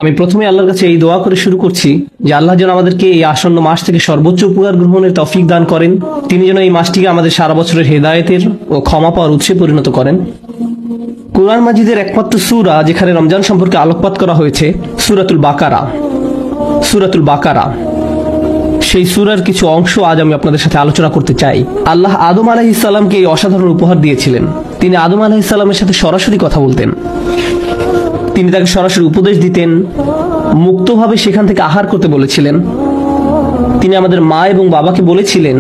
আমি প্রথমে আল্লাহর কাছে এই দোয়া করে শুরু করছি যে আল্লাহ যেন আমাদেরকে এই আসন্ন মাস থেকে সর্বোচ্চ উপকার গ্রহণের তৌফিক দান করেন। তিনি যেন এই মাসটিকে আমাদের সারা বছরের হেদায়েতের ও ক্ষমা পাওয়ার উৎসে পরিণত করেন। কুরআন মাজিদের একমাত্র সূরা যেখানে রমজান সম্পর্কে আলোকপাত করা হয়েছে সূরাতুল বাকারা। সেই সূরার কিছু অংশ আজ আমি আপনাদের সাথে আলোচনা করতে চাই। আল্লাহ আদম আলাইহিস সালামকে এই অসাধারণ উপহার দিয়েছিলেন। তিনি আদম আলাইহিস সালামের সাথে সরাসরি কথা বলতেন, তিনি তাকে সরাসরি উপদেশ দিতেন, মুক্তভাবে সেখান থেকে আহার করতে বলেছিলেন। তিনি আমাদের মা এবং বাবাকে বলেছিলেন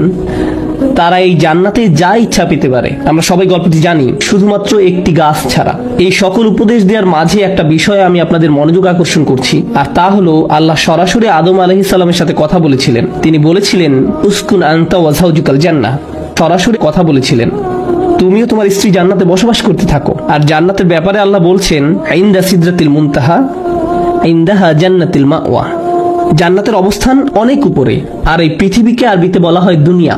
তারা এই জান্নাতে যা ইচ্ছা পেতে পারে। আমরা সবাই গল্পটি জানি, শুধুমাত্র একটি গাছ ছাড়া। এই সকল উপদেশ দেওয়ার মাঝে একটা বিষয়ে আমি আপনাদের মনোযোগ আকর্ষণ করছি, আর তা হলো আল্লাহ সরাসরি আদম আলাইহিস সালামের সাথে কথা বলেছিলেন। তিনি বলেছিলেন উসকুন আনতা ওয়া যাওজুকাল জান্নাহ। সরাসরি কথা বলেছিলেন, তুমিও তোমার স্ত্রী জান্নাতে বসবাস করতে থাকো। আর জান্নাতের ব্যাপারে আল্লাহ বলছেন ইনদা সিদরাতিল মুনতাহা ইনদাহা জান্নাতুল মাওয়া। জান্নাতের অবস্থান অনেক উপরে। আর এই পৃথিবীকে আরবিতে বলা হয় দুনিয়া।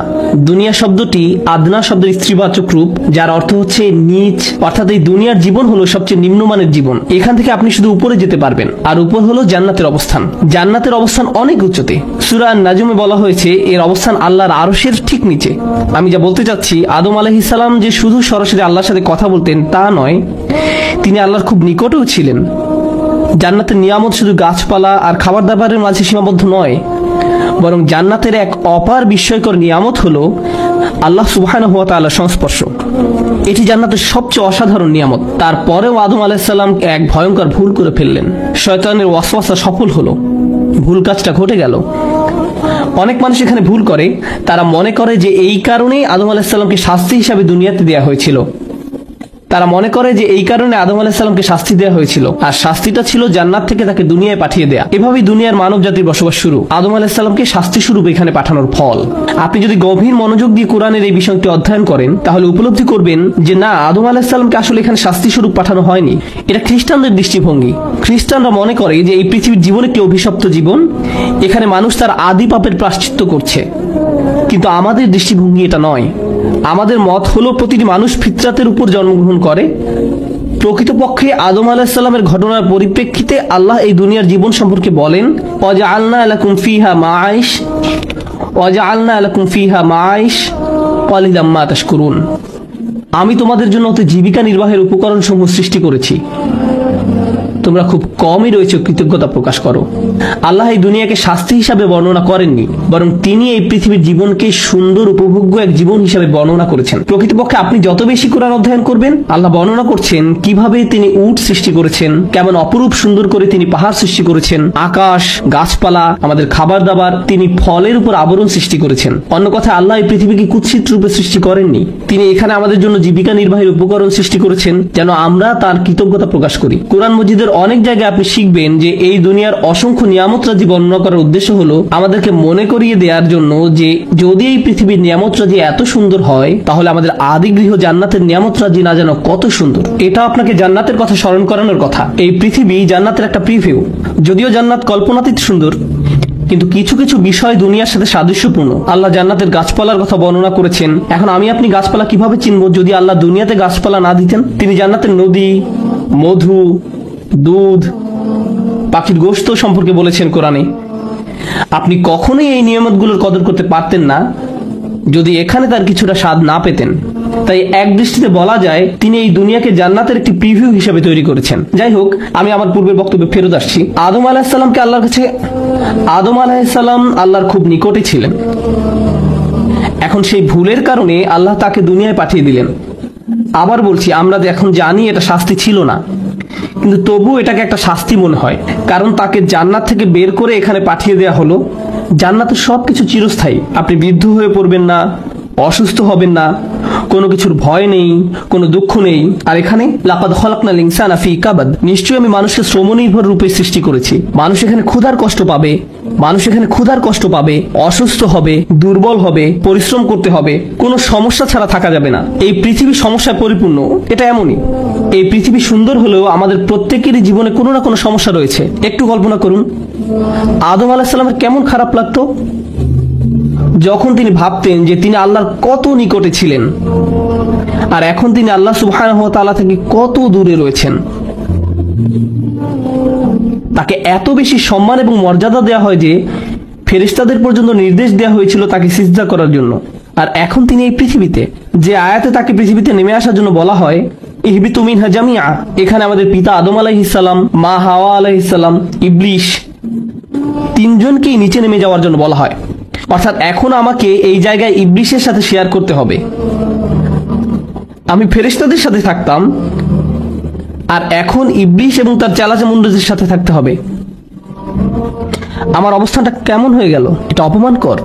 দুনিয়া শব্দটি আদনা শব্দের স্ত্রীবাচক রূপ, যার অর্থ হচ্ছে নিচ। অর্থাৎ এই দুনিয়ার জীবন হলো সবচেয়ে নিম্নমানের জীবন। এখান থেকে আপনি শুধু উপরে যেতে পারবেন, আর উপর হলো জান্নাতের অবস্থান। জান্নাতের অবস্থান অনেক উচ্চতে। সূরা আন-নাজমে বলা হয়েছে এর অবস্থান আল্লাহর আরশের ঠিক নিচে। আমি যা বলতে চাচ্ছি, আদম আলাইহিস সালাম যে শুধু সরাসরি আল্লাহর সাথে কথা বলতেন তা নয়, তিনি আল্লাহর খুব নিকটেও ছিলেন। জান্নাতের নিয়ামত শুধু গাছপালা আর খাবার দাবারের মাঝে সীমাবদ্ধ নয়, বরং জান্নাতের এক অপার বিস্ময়কর নিয়ামত হলো আল্লাহ সুবহানাহু ওয়া তাআলার সংস্পর্শ। এটি জান্নাতের সবচেয়ে অসাধারণ নিয়ামত। তারপরেও আদম আলাইহিস সালাম এক ভয়ঙ্কর ভুল করে ফেললেন। শয়তানের ওয়াসওয়াসা সফল হলো, ভুল কাজটা ঘটে গেল। অনেক মানুষ এখানে ভুল করে, তারা মনে করে যে এই কারণেই আদম আলাইহিস সালামকে শাস্তি হিসাবে দুনিয়াতে দেওয়া হয়েছিল। তারা মনে করে যে এই কারণে আদম আলাইহিস সালামকে শাস্তি দেওয়া হয়েছিল, আর শাস্তিটা ছিল জান্নাত থেকে তাকে দুনিয়ায় পাঠিয়ে দেয়া। এভাবেই দুনিয়ার মানব জাতির বসবাস শুরু। আদম আলাইহিস সালামকে শাস্তি স্বরূপ এখানে পাঠানোর ফল। আপনি যদি গভীর মনোযোগ দিয়ে কোরআনের এই বিষয়টি অধ্যয়ন করেন, তাহলে উপলব্ধি করবেন যে না, আদম আলাইহিস সালামকে আসলে এখানে শাস্তি স্বরূপ পাঠানো হয়নি। এটা খ্রিস্টানদের দৃষ্টিভঙ্গি। খ্রিস্টানরা মনে করে যে এই পৃথিবীর জীবন একটি অভিশপ্ত জীবন, এখানে মানুষ তার আদি পাপের প্রায়শ্চিত্ত করছে। কিন্তু আমাদের দৃষ্টিভঙ্গি এটা নয়। আমাদের মত হলো প্রতিটি মানুষ ফিতরাতের উপর জন্মগ্রহণ করে। প্রকৃতপক্ষে আদম আলাইহিস সালামের ঘটনার পরিপ্রেক্ষিতে আল্লাহ এই দুনিয়ার জীবন সম্পর্কে বলেন ওয়াজআলনা লাকুম ফিহা মাআইশ ক্বালিলাম মা তাশকুরুন। আমি তোমাদের জন্য অতি জীবিকা নির্বাহের উপকরণ সমূহ সৃষ্টি করেছি, তোমরা খুব কমই রয়েছে কৃতজ্ঞতা প্রকাশ করো। আল্লাহ এই দুনিয়াকে শাস্তি হিসাবে বর্ণনা করেননি, বরং তিনি এই পৃথিবীর জীবনকে সুন্দর উপভোগ্য এক জীবন হিসাবে বর্ণনা করেছেন। প্রকৃতপক্ষে আপনি যত বেশি কোরআন অধ্যয়ন করবেন, আল্লাহ বর্ণনা করছেন কিভাবে তিনি উট সৃষ্টি করেছেন, কেমন অপরূপ সুন্দর করে তিনি পাহাড় সৃষ্টি করেছেন, আকাশ, গাছপালা, আমাদের খাবার দাবার, তিনি ফলের উপর আবরণ সৃষ্টি করেছেন। অন্য কথায় আল্লাহ এই পৃথিবীকে কুৎসিত রূপে সৃষ্টি করেননি। তিনি এখানে আমাদের জন্য জীবিকা নির্বাহের উপকরণ সৃষ্টি করেছেন যেন আমরা তার কৃতজ্ঞতা প্রকাশ করি। কোরআন মজিদের অনেক জায়গায় আপনি শিখবেন যে এই দুনিয়ার অসংখ্য নিয়ামত রাজি বর্ণনা করার উদ্দেশ্য হলো আমাদেরকে মনে করিয়ে দেওয়ার জন্য যে যদি এই পৃথিবীর নিয়ামত রাজি এত সুন্দর হয়, তাহলে আমাদের আদি গৃহ জান্নাতের নিয়ামত রাজি না যেন কত সুন্দর। এটা আপনাকে জান্নাতের কথা স্মরণ করানোর কথা। এই পৃথিবী জান্নাতের একটা প্রিভিউ। যদিও জান্নাত কল্পনাতীত সুন্দর, কিন্তু কিছু কিছু বিষয় দুনিয়ার সাথে সাদৃশ্যপূর্ণ। আল্লাহ জান্নাতের গাছপালার কথা বর্ণনা করেছেন। এখন আমি আপনি গাছপালা কিভাবে চিনব যদি আল্লাহ দুনিয়াতে গাছপালা না দিতেন? তিনি জান্নাতের নদী, মধু, দুধ, পাখির গোশত সম্পর্কে বলেছেন কোরআনে। আপনি কখনোই এই নিয়ামতগুলোর কদর করতে পারতেন না যদি এখানে তার কিছুটা স্বাদ না পেতেন। তাই এক দৃষ্টিতে বলা যায় তিনি এই দুনিয়াকে জান্নাতের একটি প্রিভিউ হিসেবে তৈরি করেছেন। যাই হোক, আমি আমার পূর্বের বক্তব্যে ফেরত আসছি। আদম আলাইহিস সালাম আল্লাহর খুব নিকটে ছিলেন। এখন সেই ভুলের কারণে আল্লাহ তাকে দুনিয়ায় পাঠিয়ে দিলেন। আবার বলছি, আমরা এখন জানি এটা শাস্তি ছিল না, কিন্তু তবু এটাকে একটা শাস্তি মনে হয়, কারণ তাকে জান্নাত থেকে বের করে এখানে পাঠিয়ে দেওয়া হলো। জান্নাতের সবকিছু চিরস্থায়ী। আপনি বৃদ্ধ হয়ে পড়বেন না, অসুস্থ হবেন না, কোনো কিছুর ভয় নেই, কোনো দুঃখ নেই। আর এখানে লাকাদ খালাকনাল ইনসানা ফি কাবাদ, নিশ্চয়ই আমি মানুষকে শ্রমনির্ভর রূপে সৃষ্টি করেছি। মানুষ এখানে ক্ষুধার কষ্ট পাবে, অসুস্থ হবে, দুর্বল হবে, পরিশ্রম করতে হবে। কোনো সমস্যা ছাড়া থাকা যাবে না। এই পৃথিবী সমস্যায় পরিপূর্ণ, এটা এমনই। এই পৃথিবী সুন্দর হলেও আমাদের প্রত্যেকেরই জীবনে কোনো না কোনো সমস্যা রয়েছে। একটু কল্পনা করুন, আদম আলাইহিস সালামের কেমন খারাপ লাগতো যখন তিনি ভাবতেন যে তিনি আল্লাহর কত নিকটে ছিলেন, আর এখন তিনি আল্লাহ সুবহানাহু ওয়া তাআলা থেকে কত দূরে রয়েছেন। তাকে এত বেশি সম্মান এবং মর্যাদা দেওয়া হয় যে ফেরেশতাদের পর্যন্ত নির্দেশ দেওয়া হয়েছিল তাকে সিজদা করার জন্য। আর এখন তিনি এই পৃথিবীতে, যে আয়াতে তাকে পৃথিবীতে নেমে আসার জন্য বলা হয় ইহবিতু মিনহা জামিআ, এখানে আমাদের পিতা আদম আলাইহিস সালাম, মা হাওয়া আলাইহিস সালাম, ইবলিশ তিনজনকেই নিচে নেমে যাওয়ার জন্য বলা হয়। অর্থাৎ এখন আমাকে এই জায়গায় ইবলিশের সাথে শেয়ার করতে হবে। আমি ফেরেশতাদের সাথে থাকতাম, আর এখন ইবলিশ এবং তার চেলাচামুন্ডদের সাথে থাকতে হবে। আমার অবস্থানটা কেমন হয়ে গেল? এটা অপমানকর।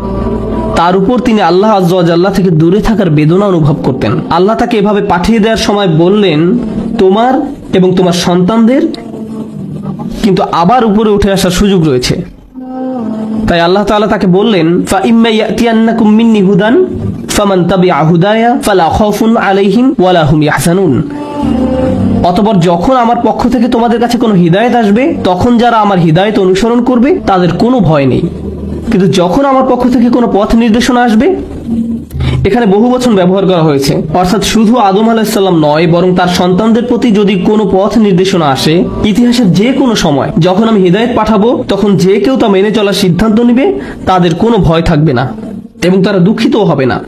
তার উপর তিনি আল্লাহ আযজা ওয়া জাল্লা থেকে দূরে থাকার বেদনা অনুভব করতেন। আল্লাহ তাকে এভাবে পাঠিয়ে দেওয়ার সময় বললেন, তোমার এবং তোমার সন্তানদের কিন্তু আবার উপরে উঠে আসার সুযোগ রয়েছে। তাই আল্লাহ তাআলা তাকে বললেন, ফাইম্মা ইয়াতিয়ান্নাকুম মিন্নি হুদান ফামান তাবিআ হুদায়া ফালা খাউফুন আলাইহিম ওয়ালা হুম ইয়াহজানুন। অতঃপর যখন আমার পক্ষ থেকে তোমাদের কাছে কোনো হিদায়াত আসবে, তখন যারা আমার হিদায়াত অনুসরণ করবে তাদের কোনো ভয় নেই। কিন্তু যখন আমার পক্ষ থেকে কোনো পথ নির্দেশনা আসবে, এখানে বহু বচন ব্যবহার করা হয়েছে, অর্থাৎ শুধু আদম আলাইহিস সালাম নয়, বরং তার সন্তানদের প্রতি যদি কোনো পথ নির্দেশনা আসে ইতিহাসের যে কোনো সময়, যখন আমি হিদায়াত পাঠাবো, তখন যে কেউ তা মেনে চলার সিদ্ধান্ত নিবে, তাদের কোনো ভয় থাকবে না এবং তারা দুঃখিতও হবে না।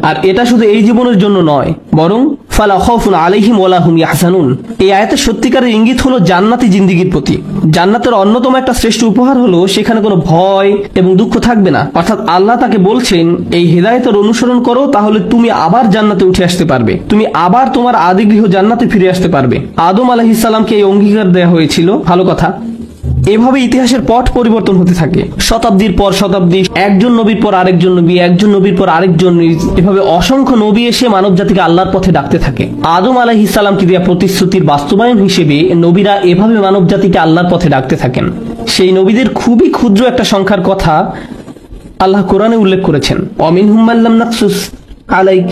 আর এটা শুধু এই জীবনের জন্য নয়, বরং ফালা খাউফুন আলাইহিম ওয়ালা হুম ইয়াহজানুন। এই আয়াতের সত্যিকারের ইঙ্গিত হলো জান্নাতি জিন্দেগির প্রতি। জান্নাতের অন্যতম একটা শ্রেষ্ঠ উপহার হলো সেখানে কোনো ভয় এবং দুঃখ থাকবে না। অর্থাৎ আল্লাহ তাকে বলছেন, এই হিদায়াতের অনুসরণ করো, তাহলে তুমি আবার জান্নাতে উঠে আসতে পারবে, তুমি আবার তোমার আদিগৃহ জান্নাতে ফিরে আসতে পারবে। আদম আলাইহিস সালামকে এই অঙ্গীকার দেওয়া হয়েছিল, ভালো কথা। এভাবে ইতিহাসের পট পরিবর্তন হতে থাকে, শতাব্দীর পর শতাব্দী, একজন নবীর পর আরেকজন নবী, একজন নবীর পর আরেকজন, এভাবে অসংখ্য নবী এসে মানব জাতিকে আল্লাহর পথে ডাকতে থাকে। আদম আলাইহিস সালামকে দেওয়া প্রতিশ্রুতির বাস্তবায়ন হিসেবে নবীরা এভাবে মানব জাতিকে আল্লাহর পথে ডাকতে থাকেন। সেই নবীদের খুবই ক্ষুদ্র একটা সংখ্যার কথা আল্লাহ কোরআনে উল্লেখ করেছেন, অমিনহুম মান লাম নাকসুস আলাইক,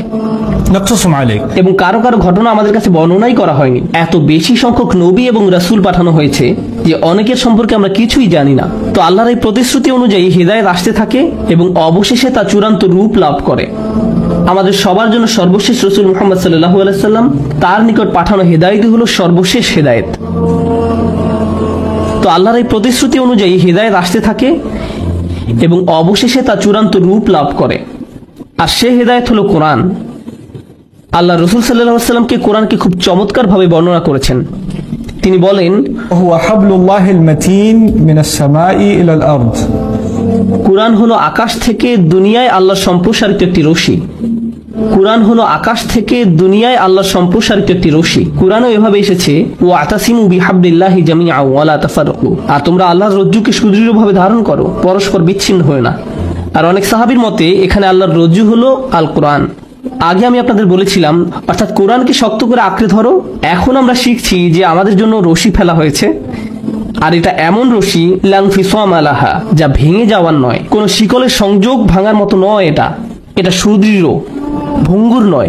এবং কারো কারো ঘটনা আমাদের কাছে বর্ণনাই করা হয়নি। এত বেশি সংখ্যক নবী এবং রাসূল পাঠানো হয়েছে যে অনেকের সম্পর্কে আমরা কিছুই জানি না। তো আল্লাহর এই প্রতিশ্রুতি অনুযায়ী হিদায়াত আসতে থাকে এবং অবশেষে তা চূড়ান্ত রূপ লাভ করে। আমাদের সবার জন্য সর্বশেষ রাসূল মুহাম্মদ সাল্লাল্লাহু আলাইহি সাল্লাম, তার নিকট পাঠানো হিদায়াতই হলো সর্বশেষ হিদায়াত। তো আল্লাহর এই প্রতিশ্রুতি অনুযায়ী হিদায়াত আসতে থাকে এবং অবশেষে তা চূড়ান্ত রূপ লাভ করে। আর সে হেদায়েত হলো কোরআন। আল্লাহ রাসূল সাল্লাল্লাহু আলাইহি ওয়াসাল্লামকে কোরআনকে খুব চমৎকার ভাবে বর্ণনা করেছেন। তিনি বলেন, হুয়া হাবলুল্লাহিল মাতিন মিনাস সামাই ইলাল আরদ। কোরআন হলো আকাশ থেকে দুনিয়ায় আল্লাহর সম্প্রসারিত একটি রশি। কোরআন হলো আকাশ থেকে দুনিয়ায় আল্লাহর সম্প্রসারিত একটি রশি। কোরআনও এভাবে এসেছে, ওয়াতাসিমু বিহাবলিল্লাহি জামিআ ওয়া লা তাফাররাকু। আর তোমরা আল্লাহর রজ্জুকে সুদৃঢ়ভাবে ধারণ করো, পরস্পর বিচ্ছিন্ন হয়ো না। আর অনেক সাহাবীর মতে এখানে আল্লাহর রজ্জু হলো আল কোরআন। আগে আমি আপনাদের বলেছিলাম, অর্থাৎ কোরআনকে শক্ত করে আঁকড়ে ধরো। এখন আমরা শিখছি যে আমাদের জন্য রশি ফেলা হয়েছে, আর এটা এমন রশি লা ইনফিসাম লাহা, যা ভেঙে যাওয়ার নয়, কোনো শিকলের সংযোগ ভাঙার মতো নয়। এটা সুদৃঢ়, ভঙ্গুর নয়।